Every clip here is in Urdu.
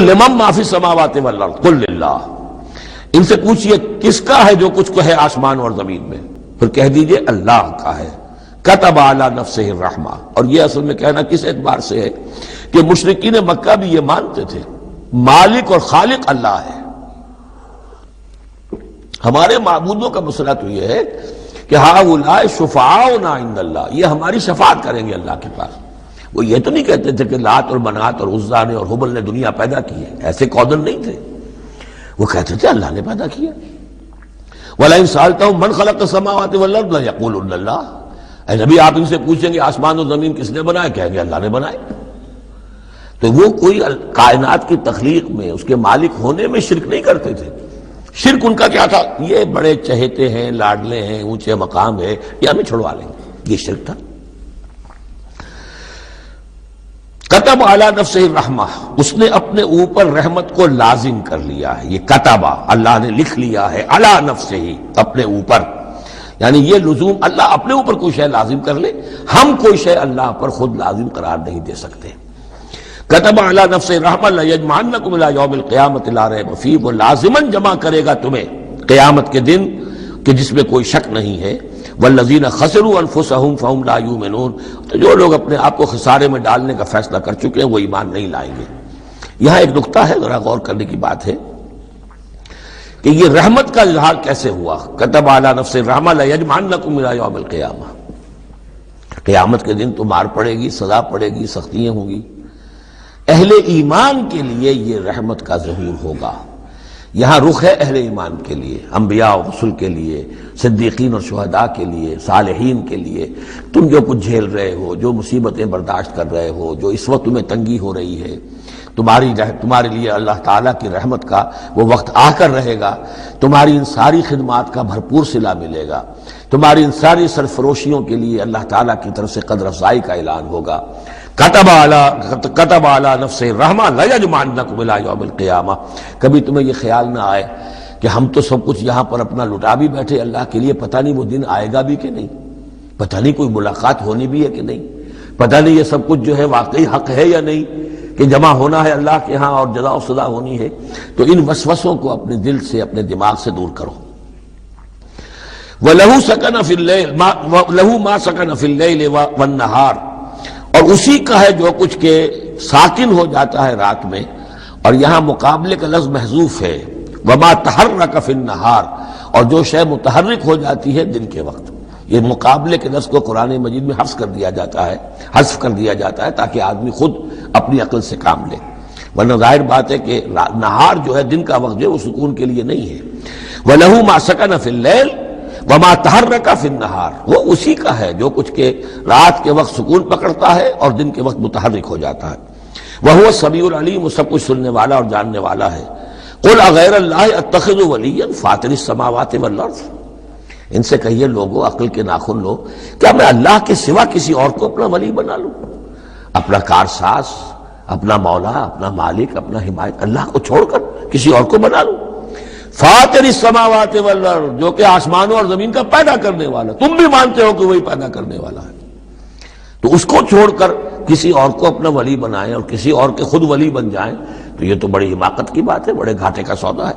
لمن ما فی السماوات والارض قل للہ، ان سے پوچھئے کس کا ہے جو کچھ کو ہے آسمان اور زمین میں، پھر کہہ دیجئے اللہ کا ہے۔ کتب علی نفسہ الرحمہ، اور یہ اصل میں کہنا کس اعتبار سے ہے کہ مشرکین مکہ بھی یہ مانتے تھے مالک اور خالق اللہ ہے۔ ہمارے معبودوں کا مسئلہ تو یہ ہے کہ ہؤلاء شفعاؤنا عند اللہ، یہ ہماری شفاعت کریں گے اللہ کے پاس۔ وہ یہ تو نہیں کہتے تھے کہ لات اور منات اور عزا نے اور حبل نے دنیا پیدا کی ہے، ایسے قودن نہیں تھے، وہ کہتے تھے اللہ نے پیدا کیا۔ وَلَئِن سَأَلْتَهُم مَّنْ خَلَقَ السَّمَاوَاتِ وَالْأَرْضَ لَيَقُولُنَّ اللَّهُ، اے نبی آپ ان سے پوچھیں گے آسمان و زمین کس نے بنائے، کہیں گے اللہ نے بنائے۔ تو وہ کوئی کائنات کی تخلیق میں اس کے مالک ہونے میں شرک نہیں کرتے تھے۔ شرک ان کا کیا تھا، یہ بڑے چہیتے ہیں، لاڈلے ہیں، اونچے مقام ہے، یہ ہمیں چھڑوا لیں گے، یہ شرک تھا۔ کتب علی نفسہ الرحمہ، اس نے اپنے اوپر رحمت کو لازم کر لیا ہے، یہ کتبہ اللہ نے لکھ لیا ہے، علی نفسہ ہی اپنے اوپر، یعنی یہ لزوم اللہ اپنے اوپر کوئی شے لازم کر لے، ہم کوئی شے اللہ پر خود لازم قرار نہیں دے سکتے۔ کتب علی نفسہ الرحمہ لیجمعنکم الی یوم القیامۃ لا ریب فیہ، وہ لازماً جمع کرے گا تمہیں قیامت کے دن کہ جس میں کوئی شک نہیں ہے۔ والذین خسروا انفسهم فهم لا یؤمنون، تو جو لوگ اپنے آپ کو خسارے میں ڈالنے کا فیصلہ کر چکے ہیں وہ ایمان نہیں لائیں گے۔ یہاں ایک نقطہ ہے، ذرا غور کرنے کی بات ہے کہ یہ رحمت کا اظہار کیسے ہوا۔ کتب علی نفسہ الرحمہ لیجمعنکم الی یوم القیامہ، قیامت کے دن تو مار پڑے گی، سزا پڑے گی، سختیاں ہوں گی۔ اہل ایمان کے لیے یہ رحمت کا ظہور ہوگا، یہاں رخ ہے اہل ایمان کے لیے، انبیاء و رسل کے لیے، صدیقین اور شہداء کے لیے، صالحین کے لیے۔ تم جو کچھ جھیل رہے ہو، جو مصیبتیں برداشت کر رہے ہو، جو اس وقت تمہیں تنگی ہو رہی ہے، تمہارے لیے اللہ تعالیٰ کی رحمت کا وہ وقت آ کر رہے گا، تمہاری ان ساری خدمات کا بھرپور صلہ ملے گا، تمہاری ان ساری سرفروشیوں کے لیے اللہ تعالیٰ کی طرف سے قدر افزائی کا اعلان ہوگا۔ کتب علی نفسہ الرحمہ لیجمعنکم الی یوم القیامہ۔ کبھی تمہیں یہ خیال نہ آئے کہ ہم تو سب کچھ یہاں پر اپنا لٹا بھی بیٹھے اللہ کے لیے، پتہ نہیں وہ دن آئے گا بھی کہ نہیں، پتہ نہیں کوئی ملاقات ہونی بھی ہے کہ نہیں، پتہ نہیں یہ سب کچھ جو ہے واقعی حق ہے یا نہیں کہ جمع ہونا ہے اللہ کے ہاں اور جزا و سزا ہونی ہے۔ تو ان وسوسوں کو اپنے دل سے، اپنے دماغ سے دور کرو۔ وَلَهُ سَكَنَ فِي اللَّيْلِ وَلَهُ مَا سَكَنَ فِي اللَّيْلِ وَالنَّهَارِ، اور اسی کا ہے جو کچھ کے ساکن ہو جاتا ہے رات میں، اور یہاں مقابلے کا لفظ محذوف ہے، وَمَا تَحَرَّكَ فِي النَّهَارِ، اور جو شے متحرک ہو جاتی ہے دن کے وقت۔ یہ مقابلے کے لفظ کو قرآن مجید میں حذف کر دیا جاتا ہے تاکہ آدمی خود اپنی عقل سے کام لے، ورنہ ظاہر بات ہے کہ نہار جو ہے دن کا وقت جو ہے وہ سکون کے لیے نہیں ہے۔ وَلَهُ مَا سَكَنَ فِي اللَّيْلِ وَمَا تَحَرَّكَ فِي النَّهَارِ، وہ اسی کا ہے جو کچھ کے رات کے وقت سکون پکڑتا ہے اور دن کے وقت متحرک ہو جاتا ہے۔ وَهُوَ السَّمِيعُ الْعَلِيمُ، وہ سب کچھ سننے والا اور جاننے والا ہے۔ قُلْ أَغَيْرَ اللَّهِ أَتَّخِذُ وَلِيًّا فَاطِرِ السَّمَاوَاتِ وَالْأَرْضِ، ان سے کہیے لوگو، عقل کے ناخن لو، کیا میں اللہ کے سوا کسی اور کو اپنا ولی بنا لوں، اپنا کارساز، اپنا مولا، اپنا مالک، اپنا حمایت، اللہ کو چھوڑ کر کسی اور کو بنا لوں؟ فاطر السماوات والارض، جو کہ آسمانوں اور زمین کا پیدا کرنے والا، تم بھی مانتے ہو کہ وہی پیدا کرنے والا ہے، تو اس کو چھوڑ کر کسی اور کو اپنا ولی بنائیں اور کسی اور کے خود ولی بن جائیں، تو یہ تو بڑی حماقت کی بات ہے، بڑے گھاٹے کا سودا ہے۔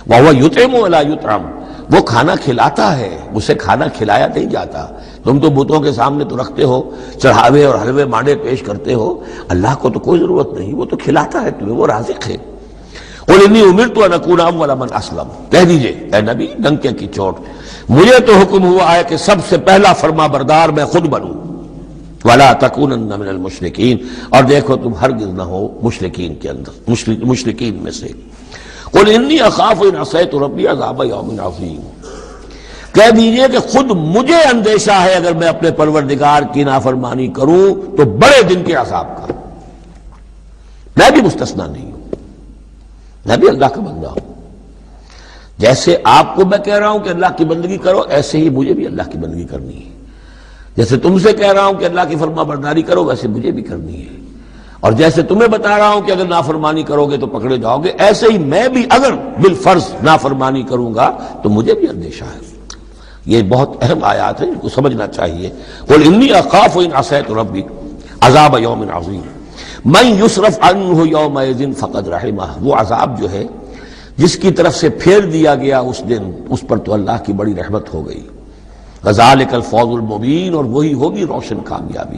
وَهُوَ يُطْعِمُ وَلَا يُطْعَمُ، وہ کھانا کھلاتا ہے، اسے کھانا کھلایا نہیں جاتا۔ تم تو بتوں کے سامنے تو رکھتے ہو، چڑھاوے اور حلوے مانڈے پیش کرتے ہو، اللہ کو تو کوئی ضرورت نہیں، وہ تو کھلاتا ہے تمہیں، وہ رازق ہے۔ قُلْ إِنِّي أُمِرْتُ أَنْ أَكُونَ أَوَّلَ مَنْ أَسْلَمَ، کہہ دیجئے اے نبی ڈنکے کی چوٹ، مجھے تو حکم ہوا ہے کہ سب سے پہلا فرما بردار میں خود بنوں۔ وَلَا تَكُونَنَّ مِنَ الْمُشْرِكِينَ، اور دیکھو تم ہرگز نہ ہو مشرکین کے اندر، مشرکین میں سے۔ قُلْ إِنِّي أَخَافُ إِنْ عَصَيْتُ رَبِّي عَذَابَ يَوْمٍ عَظِيمٍ، کہہ دیجئے کہ خود مجھے اندیشہ ہے اگر میں اپنے پروردگار کی نافرمانی کروں تو بڑے دن کے عذاب کا، میں بھی مستثنیٰ نہیں ہوں، میں بھی اللہ کا بندہ ہوں۔ جیسے آپ کو میں کہہ رہا ہوں کہ اللہ کی بندگی کرو، ایسے ہی مجھے بھی اللہ کی بندگی کرنی ہے۔ جیسے تم سے کہہ رہا ہوں کہ اللہ کی فرما برداری کرو، ویسے مجھے بھی کرنی ہے۔ اور جیسے تمہیں بتا رہا ہوں کہ اگر نافرمانی کرو گے تو پکڑے جاؤ گے، ایسے ہی میں بھی اگر بالفرض نافرمانی کروں گا تو مجھے بھی اندیشہ ہے۔ یہ بہت اہم آیات ہیں، ان کو سمجھنا چاہیے۔ قُلْ إِنِّي أَخَافُ إِنْ عَصَيْتُ رَبِّي عَذَابَ يَوْمٍ عَظِيمٍ من یصرف عنہ یومئذ فقد رحمہ، وہ عذاب جو ہے جس کی طرف سے پھیر دیا گیا اس دن، اس پر تو اللہ کی بڑی رحمت ہو گئی۔ وذالک الفوز المبین، اور وہی ہوگی روشن کامیابی۔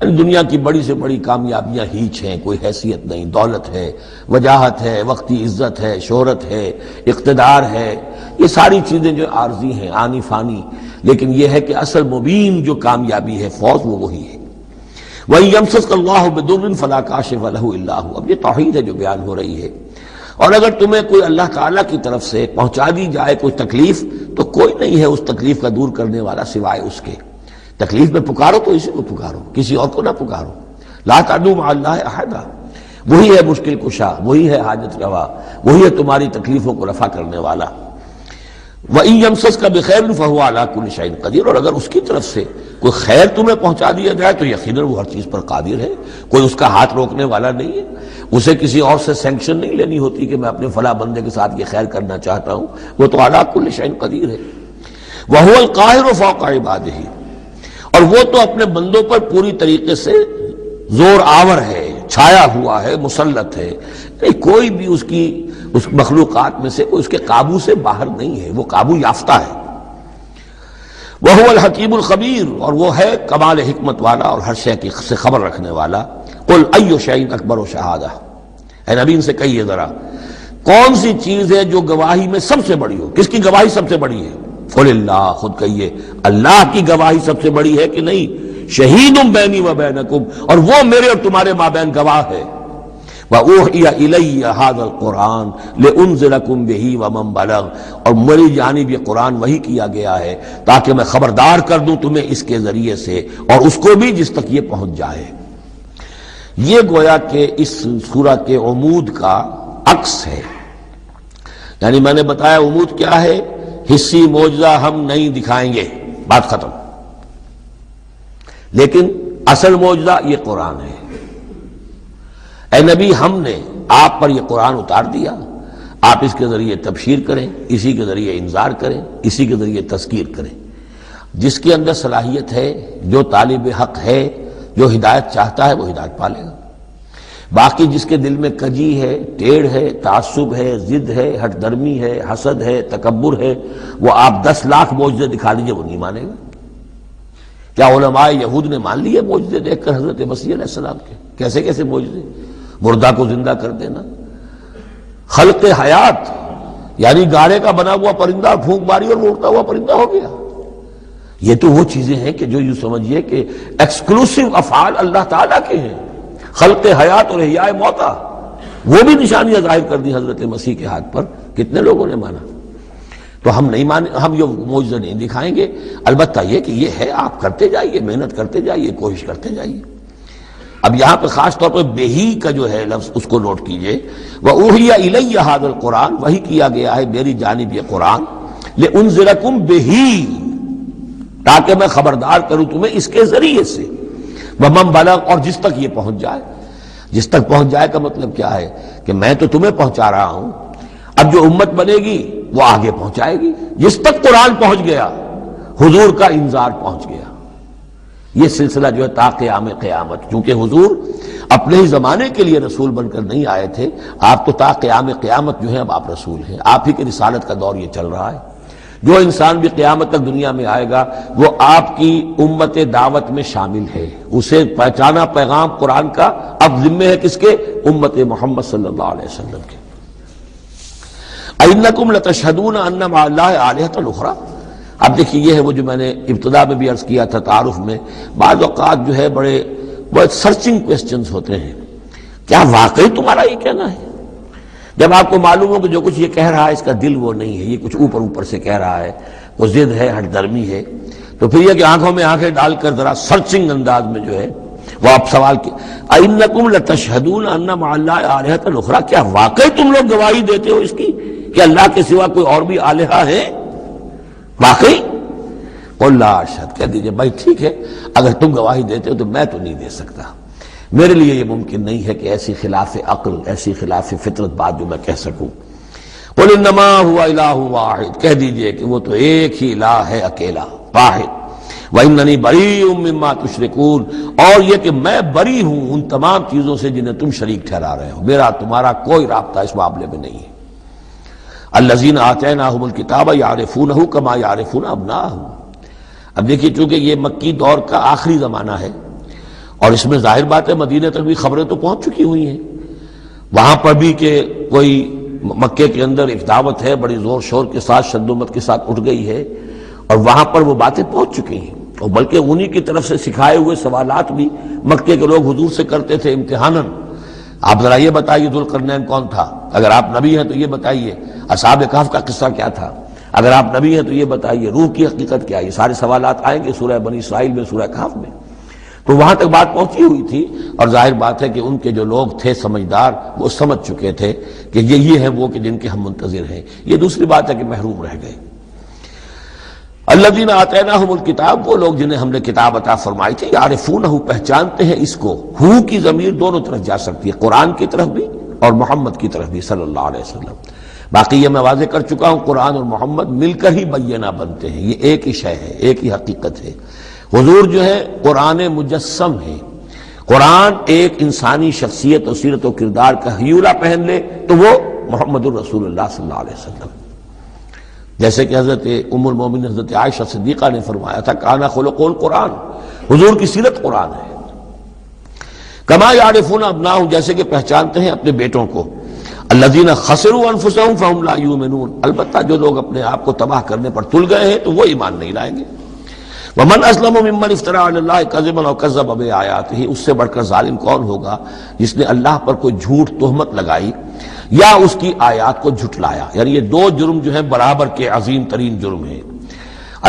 یعنی دنیا کی بڑی سے بڑی کامیابیاں ہیچ ہیں، کوئی حیثیت نہیں، دولت ہے، وجاہت ہے، وقتی عزت ہے، شہرت ہے، اقتدار ہے، یہ ساری چیزیں جو عارضی ہیں، آنی فانی، لیکن یہ ہے کہ اصل مبین جو کامیابی ہے، فوز، وہ وہی ہے۔ وَإِن يَمْسَسْكَ اللَّهُ بِضُرٍّ فَلَا كَاشِفَ لَهُ إِلَّا هُوَ، اب یہ توحید ہے جو بیان ہو رہی ہے۔ اور اگر تمہیں کوئی اللہ تعالیٰ کی طرف سے پہنچا دی جائے کوئی تکلیف، تو کوئی نہیں ہے اس تکلیف کا دور کرنے والا سوائے اس کے۔ تکلیف میں پکارو تو اسی کو پکارو، کسی اور کو نہ پکارو۔ لا تدعوا مع اللہ احدا، وہی ہے مشکل کشا، وہی ہے حاجت روا، وہی ہے تمہاری تکلیفوں کو رفع کرنے والا۔ وَإِن يَمْسَسْكَ بِخَيْرٍ فَهُوَ عَلَىٰ كُلِّ شَيْءٍ قَدِيرٌ، اور اگر اس کی طرف سے کوئی خیر تمہیں پہنچا دیا جائے تو یقیناً وہ ہر چیز پر قادر ہے، کوئی اس کا ہاتھ روکنے والا نہیں ہے۔ اسے کسی اور سے سینکشن نہیں لینی ہوتی کہ میں اپنے فلاں بندے کے ساتھ یہ خیر کرنا چاہتا ہوں، وہ تو عَلَىٰ كُلِّ شَيْءٍ قَدِيرٌ ہے۔ وَهُوَ الْقَاهِرُ فَوْقَ عِبَادِهِ، اور وہ تو اپنے بندوں پر پوری طریقے سے زور آور ہے، چھایا ہوا ہے، مسلط ہے، کوئی بھی اس مخلوقات میں سے کوئی اس کے قابو سے باہر نہیں ہے، وہ قابو یافتہ ہے۔ وَهُوَ الْحَكِيمُ الْخَبِيرُ، اور وہ ہے کمال حکمت والا اور ہر شے کی سے خبر رکھنے والا۔ قُلْ أَيُّ شَيْءٍ أَكْبَرُ شَهَادَةً، اے نبی ان سے کہیے ذرا کون سی چیز ہے جو گواہی میں سب سے بڑی ہو؟ کس کی گواہی سب سے بڑی ہے؟ قُلِ اللَّهُ، خود کہیے اللہ کی گواہی سب سے بڑی ہے کہ نہیں؟ شہید بینی و بینکم، اور وہ میرے اور تمہارے مابین گواہ ہے۔ وَأُوحِيَ إِلَيَّ هَذَا الْقُرْآنُ لِأُنذِرَكُم بِهِ وَمَن بَلَغَ، اور میری جانب یہ قرآن وحی کیا گیا ہے تاکہ میں خبردار کر دوں تمہیں اس کے ذریعے سے اور اس کو بھی جس تک یہ پہنچ جائے۔ یہ گویا کہ اس سورہ کے عمود کا عکس ہے، یعنی میں نے بتایا عمود کیا ہے، حصی معجزہ ہم نہیں دکھائیں گے، بات ختم، لیکن اصل معجزہ یہ قرآن ہے۔ اے نبی ہم نے آپ پر یہ قرآن اتار دیا، آپ اس کے ذریعے تبشیر کریں، اسی کے ذریعے انذار کریں، اسی کے ذریعے تذکیر کریں۔ جس کے اندر صلاحیت ہے، جو طالب حق ہے، جو ہدایت چاہتا ہے، وہ ہدایت پالے گا۔ باقی جس کے دل میں کجی ہے، ٹیڑھ ہے، تعصب ہے، ضد ہے، ہٹ درمی ہے، حسد ہے، تکبر ہے، وہ آپ 10 لاکھ معجزے دکھا دیجئے وہ نہیں مانے گا۔ کیا علماء یہود نے مان لیے معجزے دیکھ کر حضرت مسیح علیہ السلام کے؟ کیسے کیسے معجزے، مردہ کو زندہ کر دینا، خلق حیات، یعنی گارے کا بنا ہوا پرندہ پھونک ماری اور وہ اڑتا ہوا پرندہ ہو گیا۔ یہ تو وہ چیزیں ہیں کہ جو یوں سمجھیے کہ ایکسکلوسیو افعال اللہ تعالیٰ کے ہیں، خلق حیات اور احیاء موتا، وہ بھی نشانیاں ظاہر کر دی حضرت مسیح کے ہاتھ پر، کتنے لوگوں نے مانا؟ تو ہم نہیں مانے، ہم یہ معجزہ نہیں دکھائیں گے، البتہ یہ کہ یہ ہے، آپ کرتے جائیے، محنت کرتے جائیے، کوشش کرتے جائیے۔ اب یہاں پہ خاص طور پہ بہی کا جو ہے لفظ اس کو نوٹ کیجئے، وَأُوحِيَ إِلَيَّ هَذَا الْقُرْآنُ، وحی کیا گیا ہے میری جانب یہ قرآن، لِأُنذِرَكُم بِهِ، تاکہ میں خبردار کروں تمہیں اس کے ذریعے سے، وَمَن بَلَغَ، اور جس تک یہ پہنچ جائے۔ جس تک پہنچ جائے کا مطلب کیا ہے کہ میں تو تمہیں پہنچا رہا ہوں، اب جو امت بنے گی وہ آگے پہنچائے گی۔ جس تک قرآن پہنچ گیا، حضور کا انذار پہنچ گیا۔ یہ سلسلہ جو ہے تا قیام قیامت، کیونکہ حضور اپنے ہی زمانے کے لیے رسول بن کر نہیں آئے تھے، آپ تو تا قیام قیامت جو ہے اب آپ رسول ہیں، آپ ہی کی رسالت کا دور یہ چل رہا ہے۔ جو انسان بھی قیامت تک دنیا میں آئے گا وہ آپ کی امت دعوت میں شامل ہے، اسے پہچانا پیغام قرآن کا اب ذمہ ہے کس کے؟ امت محمد صلی اللہ علیہ وسلم کے۔ اَإِنَّكُمْ لَتَشْهَدُونَ أَنَّ مَعَ اللَّهِ آلِهَةً أُخْرَىٰ، اب دیکھیے یہ ہے وہ جو میں نے ابتدا میں بھی عرض کیا تھا تعارف میں، بعض اوقات جو ہے بڑے سرچنگ کوسچنز ہوتے ہیں، کیا واقعی تمہارا یہ کہنا ہے؟ جب آپ کو معلوم ہو کہ جو کچھ یہ کہہ رہا ہے اس کا دل وہ نہیں ہے، یہ کچھ اوپر اوپر سے کہہ رہا ہے، وہ ضد ہے، ہٹ درمی ہے، تو پھر یہ کہ آنکھوں میں آنکھیں ڈال کر ذرا سرچنگ انداز میں جو ہے وہ آپ سوال کی، اِنَّكُمْ لَتَشْهَدُونَ أَنَّ مَعَ اللَّهِ آلِهَةً أُخْرَىٰ، کیا واقعی تم لوگ گواہی دیتے ہو اس کی کہ اللہ کے سوا کوئی اور بھی آلہہ ہے؟ واقعی؟ قُلْ لَا أَشْهَدُ، کہہ دیجئے بھائی ٹھیک ہے، اگر تم گواہی دیتے ہو تو میں تو نہیں دے سکتا، میرے لیے یہ ممکن نہیں ہے کہ ایسی خلاف عقل، ایسی خلاف فطرت بات جو میں کہہ سکوں۔ قُلْ إِنَّمَا هُوَ إِلَٰهٌ وَاحِدٌ، کہہ دیجئے کہ وہ تو ایک ہی الہ ہے، اکیلا، واحد۔ وَإِنَّنِي بَرِيءٌ مِّمَّا تُشْرِكُونَ، اور یہ کہ میں بری ہوں ان تمام چیزوں سے جنہیں تم شریک ٹھہرا رہے ہو، میرا تمہارا کوئی رابطہ اس معاملے میں نہیں ہے۔ الَّذِينَ آتَيْنَاهُمُ الْكِتَابَ يَعْرِفُونَهُ كَمَا يَعْرِفُونَ أَبْنَاءَهُمْ۔ اب دیکھیے چونکہ یہ مکی دور کا آخری زمانہ ہے اور اس میں ظاہر بات ہے مدینہ تک بھی خبریں تو پہنچ چکی ہوئی ہیں، وہاں پر بھی کہ کوئی مکے کے اندر ایک دعوت ہے بڑی زور شور کے ساتھ شد و مت کے ساتھ اٹھ گئی ہے، اور وہاں پر وہ باتیں پہنچ چکی ہیں، اور بلکہ انہی کی طرف سے سکھائے ہوئے سوالات بھی مکے کے لوگ حضور سے کرتے تھے امتحاناً۔ آپ ذرا یہ بتائیے ذوالقرنین کون تھا، اگر آپ نبی ہیں تو یہ بتائیے، اصحاب کہف کا قصہ کیا تھا، اگر آپ نبی ہیں تو یہ بتائیے، روح کی حقیقت کیا ہے، یہ سارے سوالات آئیں گے سورہ بنی اسرائیل میں، سورہ کہف میں۔ تو وہاں تک بات پہنچی ہوئی تھی، اور ظاہر بات ہے کہ ان کے جو لوگ تھے سمجھدار وہ سمجھ چکے تھے کہ یہ ہے وہ کہ جن کے ہم منتظر ہیں۔ یہ دوسری بات ہے کہ محروم رہ گئے۔ الذین آتیناہم الکتاب، وہ لوگ جنہیں ہم نے کتاب عطا فرمائی تھی، یعرفونہ، پہچانتے ہیں اس کو۔ ہو کی ضمیر دونوں طرف جا سکتی ہے، قرآن کی طرف بھی اور محمد کی طرف بھی صلی اللہ علیہ وسلم۔ باقی یہ میں واضح کر چکا ہوں، قرآن اور محمد مل کر ہی بینہ بنتے ہیں، یہ ایک ہی شے ہے، ایک ہی حقیقت ہے۔ حضور جو ہے قرآن مجسم ہے، قرآن ایک انسانی شخصیت اور سیرت و کردار کا ہیولہ پہن لے تو وہ محمد الرسول اللہ صلی اللہ علیہ وسلم، جیسے کہ حضرت ام المومنین حضرت عائشہ صدیقہ نے فرمایا تھا کانا خلق القرآن، حضور کی سیرت قرآن ہے۔ کما یعرفون ابناہم، جیسے کہ پہچانتے ہیں اپنے بیٹوں کو۔ الذین خسروا انفسہم فہم لا یؤمنون، البتہ جو لوگ اپنے آپ کو تباہ کرنے پر تل گئے ہیں تو وہ ایمان نہیں لائیں گے۔ ومن اسلم ممن افترى علی اللہ کذبا او کذب بآیاتہ، اس سے بڑھ کر ظالم کون ہوگا جس نے اللہ پر کوئی جھوٹ تہمت لگائی یا اس کی آیات کو جھٹلایا۔ یعنی یہ دو جرم جو ہیں برابر کے عظیم ترین جرم ہیں،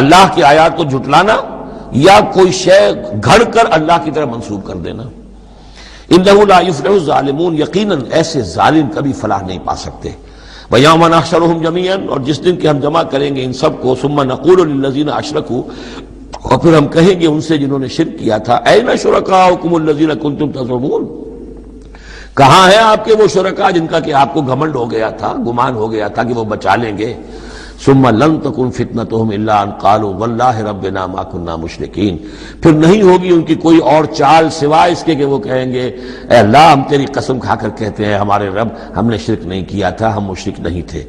اللہ کی آیات کو جھٹلانا یا کوئی شے گھڑ کر اللہ کی طرف منسوب کر دینا۔ انہ لا یفلح الظالمون، یقیناً ایسے ظالم کبھی فلاح نہیں پا سکتے۔ ویوم نحشرہم جمیعا، اور جس دن کہ ہم جمع کریں گے ان سب کو، ثم نقول للذین اشرکوا، اور پھر ہم کہیں گے ان سے جنہوں نے شرک کیا تھا، این شرکاؤکم الذین کنتم تزعمون، کہاں ہیں آپ کے وہ شرکاء جن کا کہ آپ کو گھمنڈ ہو گیا تھا، گمان ہو گیا تھا کہ وہ بچا لیں گے۔ ثم لن تکن فتنتہم الا ان قالوا واللہ ربنا ما کنا مشرکین، پھر نہیں ہوگی ان کی کوئی اور چال سوائے اس کے کہ وہ کہیں گے اے اللہ ہم تیری قسم کھا کر کہتے ہیں ہمارے رب ہم نے شرک نہیں کیا تھا، ہم مشرک نہیں تھے۔